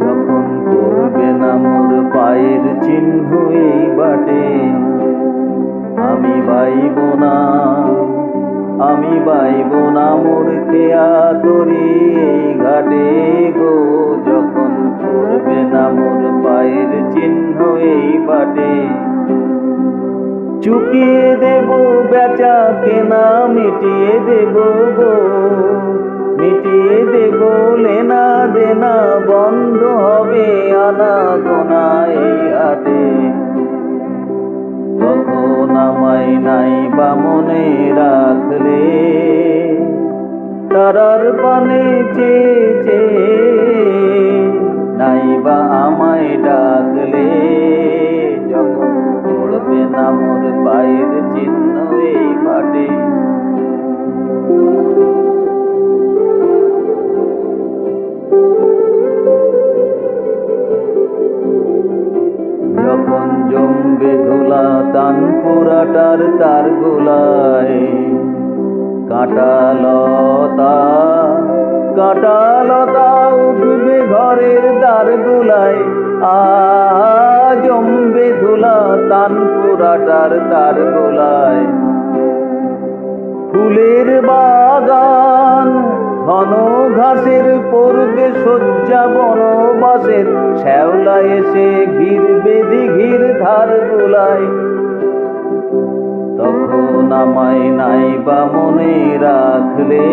যখন পড়বে না মোর পায়ের চিহ্ন এই বাটে, আমি বাইব না, আমি বাইব না মোর খেয়া তরি এই ঘাটে গো। যখন পড়বে না মোর পায়ের চিহ্ন এই বাটে, চুকিয়ে দেব বেচা কেনা, মিটিয়ে দেব গো, মিটিয়ে দেব লেনা দেনা, বন্ধ হবে আনা গোনা এই হাটে। তখন আমায় নাই বা মনে রাখলে, তারার পানে চেয়ে চেয়ে, নাই বা আমায় ডাকলে, যখন পড়বে না মোর পায়ের চিহ্ন এই বাটে। যখন জমবে ধুলা তানপুরাটার তার গোলায়, কাঁটালতা কাঁটালতা উঠবে ঘরের দ্বার গোলায়, জমবে ধুলা তানপুরাটার তার গোলায়। ফুলের বাগান ঘন ঘাসের পড়বে শয্যা বনবাসের, শ্যাওলা এসে ঘিরবে দিঘির ধার গোলায়। তখন আমায় নাই বা মনে রাখলে,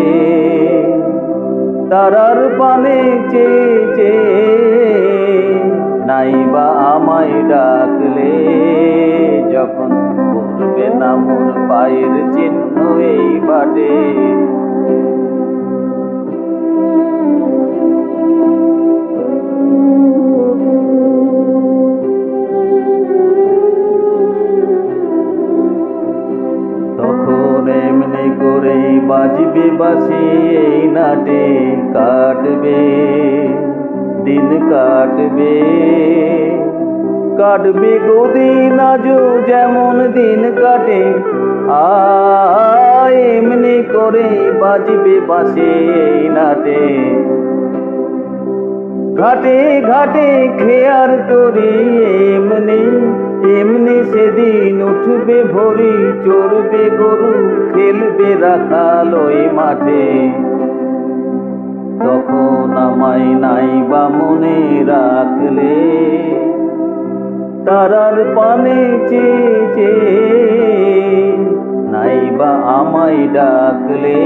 তারার পানে চেয়ে চেয়ে, নাই বা আমায় ডাকলে, যখন পড়বে না মোর পায়ের চিহ্ন এই বাটে। তখন এমনি করেই বাজবে বাঁশি এই নাটে, কাটবে দিন কাটবে, কাটবে গদিন আজও যেমন দিন কাটে, এমনি করেই বাজবে বাঁশি এই নাটে। ঘাটে ঘাটে খেয়ার তরি এমনি এমনি সেদিন উঠবে ভরি, চড়বে গরু খেলবে রাখাল ওই মাঠে। তখন আমায় নাই বা মনে রাখলে, তারার পানে চেয়ে চেয়ে, নাই বা আমায় ডাকলে,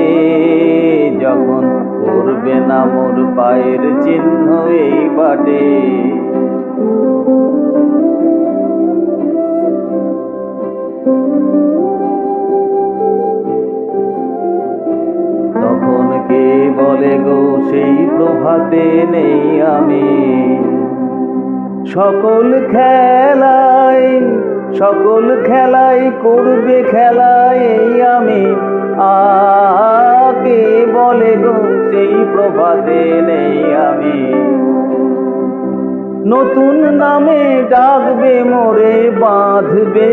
যখন পড়বে না মোর পায়ের চিহ্ন এই বাটে। তখন কে বলে গো সেই প্রভাতে নেই আমি, সকল খেলাই করবে খেলায় এই আমি, কে বলে গো সেই প্রভাতে নেই আমি। নতুন নামে ডাকবে মোরে, বাঁধবে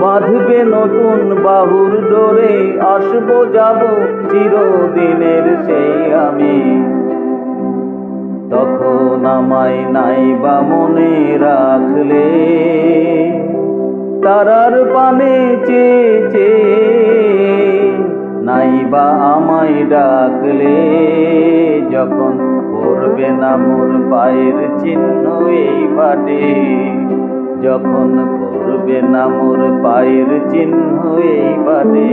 বাঁধবে নতুন বাহুর ডোরে, আসবো যাব চিরদিনের সেই আমি। তখন আমায় নাই বা মনে রাখলে, তারার পানে চেয়ে চেয়ে, নাই বা আমায় ডাকলে, যখন পড়বে না মোর পায়ের চিহ্ন এই বাটে। যখন পড়বে না মোর পায়ের চিহ্ন এই বাটে।